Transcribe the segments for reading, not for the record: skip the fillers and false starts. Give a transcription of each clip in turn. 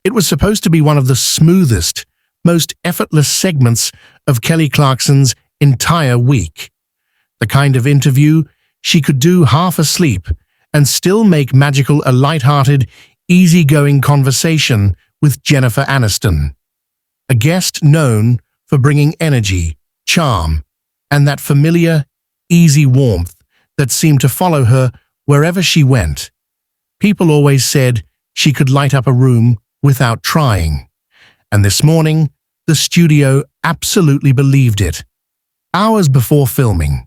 It was supposed to be one of the smoothest, most effortless segments of Kelly Clarkson's entire week. The kind of interview she could do half asleep and still make magical a lighthearted, easygoing conversation with Jennifer Aniston, a guest known for bringing energy, charm, and that familiar, easy warmth that seemed to follow her wherever she went. People always said she could light up a room without trying, and this morning, the studio absolutely believed it. Hours before filming,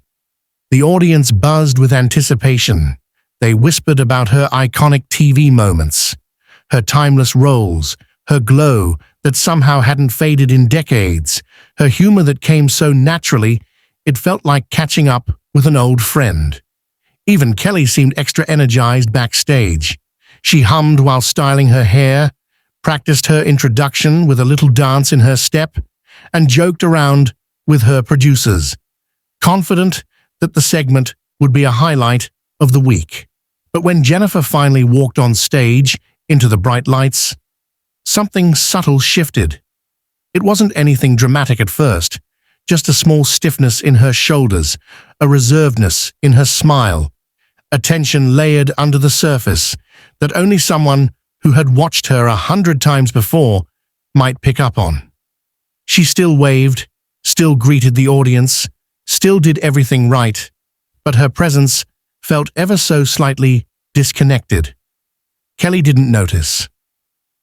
the audience buzzed with anticipation. They whispered about her iconic TV moments, her timeless roles, her glow that somehow hadn't faded in decades, her humor that came so naturally it felt like catching up with an old friend. Even Kelly seemed extra energized backstage. She hummed while styling her hair, practiced her introduction with a little dance in her step, and joked around with her producers, confident that the segment would be a highlight of the week. But when Jennifer finally walked on stage into the bright lights, something subtle shifted. It wasn't anything dramatic at first, just a small stiffness in her shoulders, a reservedness in her smile, a tension layered under the surface that only someone who had watched her 100 times before might pick up on. She still waved, still greeted the audience, still did everything right, but her presence felt ever so slightly disconnected. Kelly didn't notice.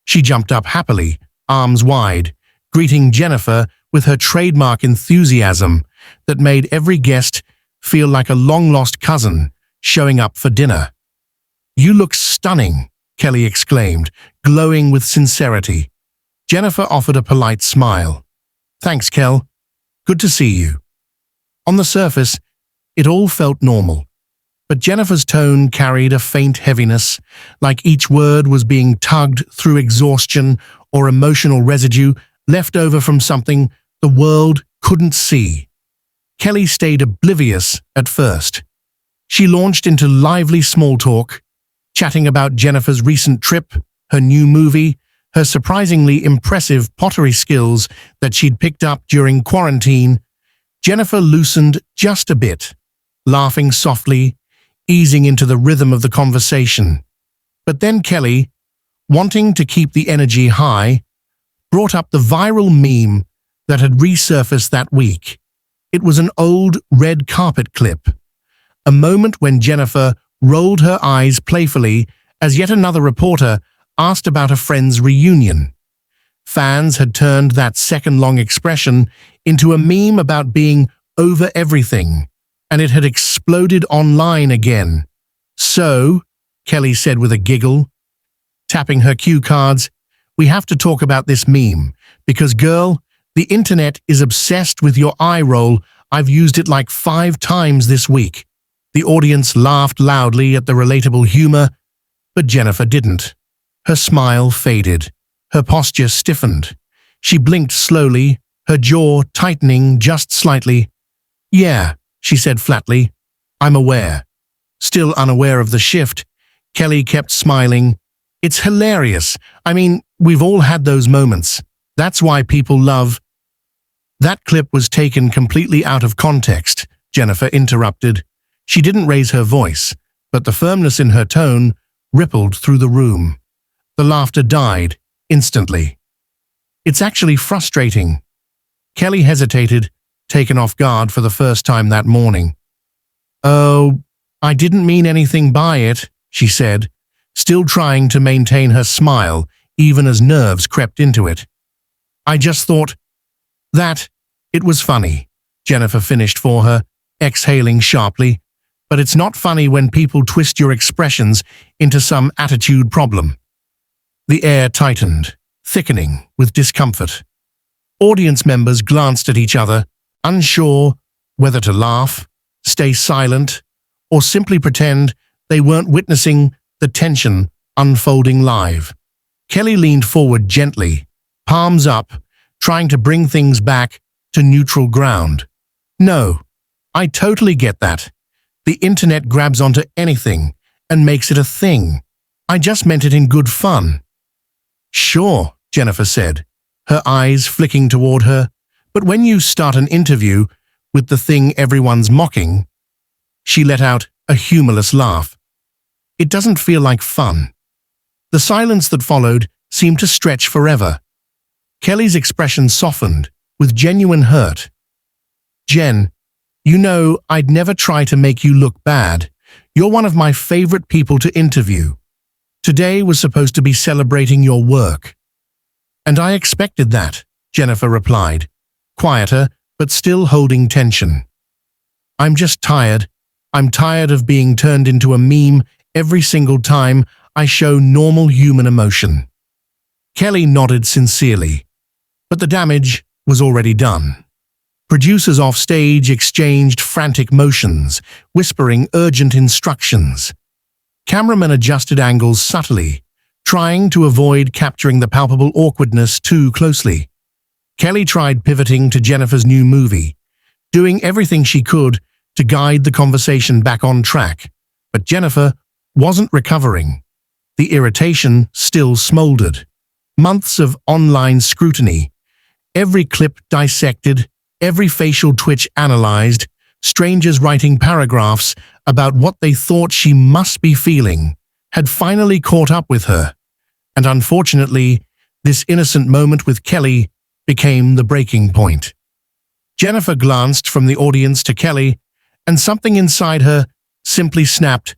She jumped up happily, arms wide, greeting Jennifer with her trademark enthusiasm that made every guest feel like a long-lost cousin showing up for dinner. "You look stunning," Kelly exclaimed, glowing with sincerity. Jennifer offered a polite smile. "Thanks, Kel. Good to see you." On the surface, it all felt normal, but Jennifer's tone carried a faint heaviness, like each word was being tugged through exhaustion or emotional residue left over from something the world couldn't see. Kelly stayed oblivious at first. She launched into lively small talk, chatting about Jennifer's recent trip, her new movie, her surprisingly impressive pottery skills that she'd picked up during quarantine. Jennifer loosened just a bit, laughing softly, easing into the rhythm of the conversation. But then Kelly, wanting to keep the energy high, brought up the viral meme that had resurfaced that week. It was an old red carpet clip, a moment when Jennifer rolled her eyes playfully as yet another reporter asked about a friend's reunion. Fans had turned that second-long expression into a meme about being over everything, and it had exploded online again. "So," Kelly said with a giggle, tapping her cue cards, "we have to talk about this meme, because girl, the internet is obsessed with your eye roll. I've used it like 5 times this week." The audience laughed loudly at the relatable humor, but Jennifer didn't. Her smile faded. Her posture stiffened. She blinked slowly, her jaw tightening just slightly. "Yeah," she said flatly, "I'm aware." Still unaware of the shift, Kelly kept smiling. "It's hilarious. I mean, we've all had those moments. That's why people love—" "That clip was taken completely out of context," Jennifer interrupted. She didn't raise her voice, but the firmness in her tone rippled through the room. The laughter died instantly. "It's actually frustrating." Kelly hesitated, taken off guard for the first time that morning. "Oh, I didn't mean anything by it," she said, still trying to maintain her smile even as nerves crept into it. "I just thought that it was funny," Jennifer finished for her, exhaling sharply. "But it's not funny when people twist your expressions into some attitude problem." The air tightened, thickening with discomfort. Audience members glanced at each other, unsure whether to laugh, stay silent, or simply pretend they weren't witnessing the tension unfolding live. Kelly leaned forward gently, palms up, trying to bring things back to neutral ground. "No, I totally get that. The internet grabs onto anything and makes it a thing. I just meant it in good fun." Sure, Jennifer said, her eyes flicking toward her, but when you start an interview with the thing everyone's mocking, she let out a humorless laugh. It doesn't feel like fun. The silence that followed seemed to stretch forever. Kelly's expression softened with genuine hurt. Jen, you know I'd never try to make you look bad. You're one of my favorite people to interview. Today was supposed to be celebrating your work. And I expected that, Jennifer replied, quieter but still holding tension. I'm just tired. I'm tired of being turned into a meme every single time I show normal human emotion. Kelly nodded sincerely, but the damage was already done. Producers off stage exchanged frantic motions, whispering urgent instructions. Cameramen adjusted angles subtly, trying to avoid capturing the palpable awkwardness too closely. Kelly tried pivoting to Jennifer's new movie, doing everything she could to guide the conversation back on track, but Jennifer wasn't recovering. The irritation still smoldered. Months of online scrutiny, every clip dissected, every facial twitch analyzed, strangers writing paragraphs about what they thought she must be feeling, had finally caught up with her. And unfortunately, this innocent moment with Kelly became the breaking point. Jennifer glanced from the audience to Kelly, and something inside her simply snapped.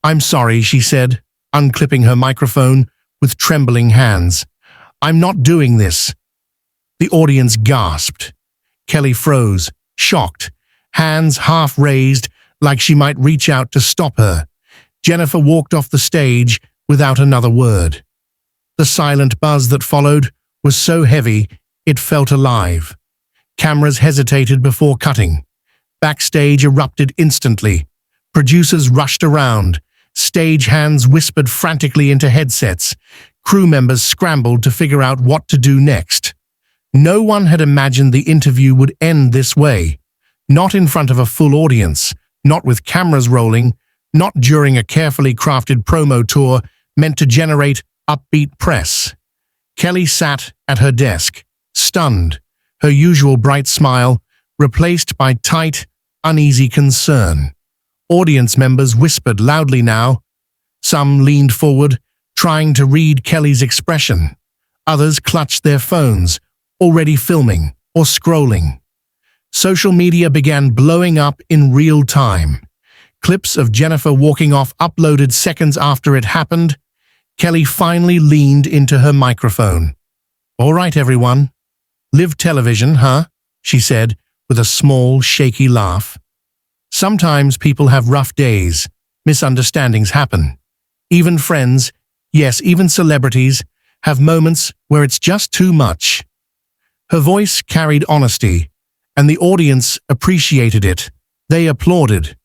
I'm sorry, she said, unclipping her microphone with trembling hands. I'm not doing this. The audience gasped. Kelly froze, shocked, hands half raised like she might reach out to stop her. Jennifer walked off the stage without another word. The silent buzz that followed was so heavy it felt alive. Cameras hesitated before cutting. Backstage erupted instantly. Producers rushed around. Stagehands whispered frantically into headsets. Crew members scrambled to figure out what to do next. No one had imagined the interview would end this way. Not in front of a full audience, not with cameras rolling, not during a carefully crafted promo tour meant to generate upbeat press. Kelly sat at her desk, stunned, her usual bright smile replaced by tight, uneasy concern. Audience members whispered loudly now. Some leaned forward, trying to read Kelly's expression. Others clutched their phones, already filming or scrolling. Social media began blowing up in real time. Clips of Jennifer walking off uploaded seconds after it happened. Kelly finally leaned into her microphone. All right, everyone. Live television, huh? She said with a small, shaky laugh. Sometimes people have rough days. Misunderstandings happen. Even friends, yes, even celebrities, have moments where it's just too much. Her voice carried honesty, and the audience appreciated it. They applauded.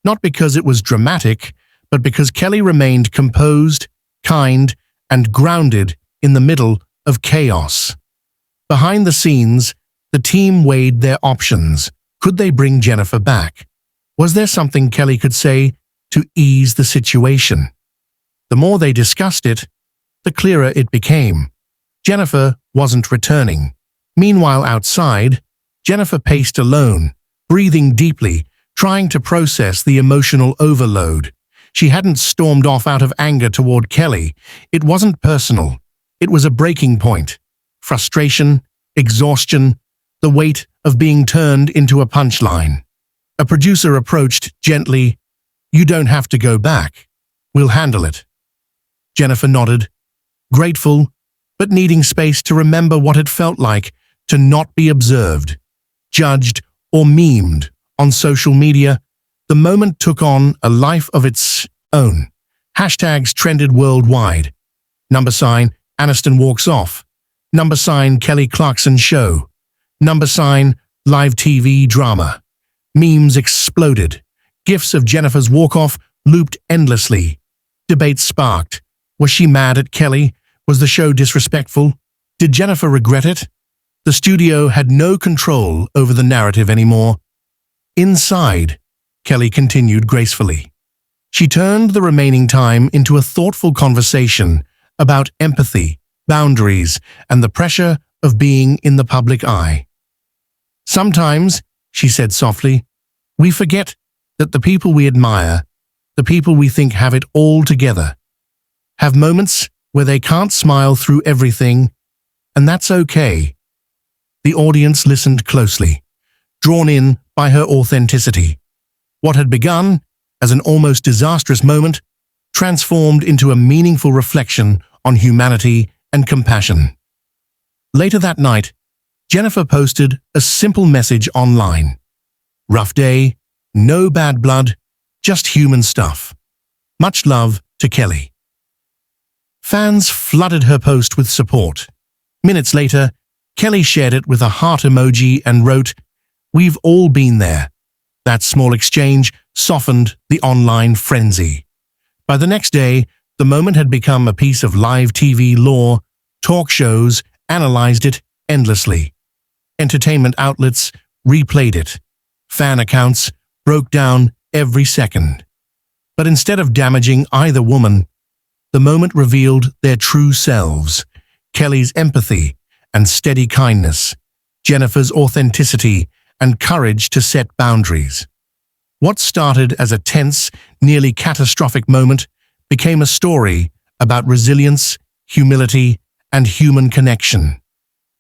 Not because it was dramatic, but because Kelly remained composed, kind, and grounded in the middle of chaos. Behind the scenes, the team weighed their options. Could they bring Jennifer back? Was there something Kelly could say to ease the situation? The more they discussed it, the clearer it became. Jennifer wasn't returning. Meanwhile, outside, Jennifer paced alone, breathing deeply, trying to process the emotional overload. She hadn't stormed off out of anger toward Kelly. It wasn't personal. It was a breaking point. Frustration, exhaustion, the weight of being turned into a punchline. A producer approached gently. You don't have to go back. We'll handle it. Jennifer nodded, grateful, but needing space to remember what it felt like to not be observed, judged, or memed on social media. The moment took on a life of its own. Hashtags trended worldwide. #, Aniston walks off. #, Kelly Clarkson show. #, live TV drama. Memes exploded. GIFs of Jennifer's walk-off looped endlessly. Debates sparked. Was she mad at Kelly? Was the show disrespectful? Did Jennifer regret it? The studio had no control over the narrative anymore. Inside, Kelly continued gracefully. She turned the remaining time into a thoughtful conversation about empathy, boundaries, and the pressure of being in the public eye. Sometimes, she said softly, we forget that the people we admire, the people we think have it all together, have moments where they can't smile through everything, and that's okay. The audience listened closely, drawn in by her authenticity. What had begun as an almost disastrous moment transformed into a meaningful reflection on humanity and compassion. Later that night, Jennifer posted a simple message online. Rough day, no bad blood, just human stuff. Much love to Kelly. Fans flooded her post with support. Minutes later, Kelly shared it with a heart emoji and wrote, "We've all been there." That small exchange softened the online frenzy. By the next day, the moment had become a piece of live TV lore. Talk shows analyzed it endlessly. Entertainment outlets replayed it. Fan accounts broke down every second. But instead of damaging either woman, the moment revealed their true selves: Kelly's empathy and steady kindness, Jennifer's authenticity and courage to set boundaries. What started as a tense, nearly catastrophic moment became a story about resilience, humility, and human connection.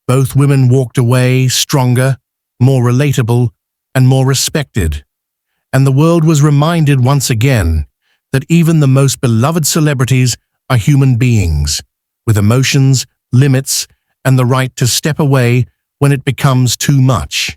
Both women walked away stronger, more relatable, and more respected. And the world was reminded once again that even the most beloved celebrities are human beings, with emotions, limits, and the right to step away when it becomes too much.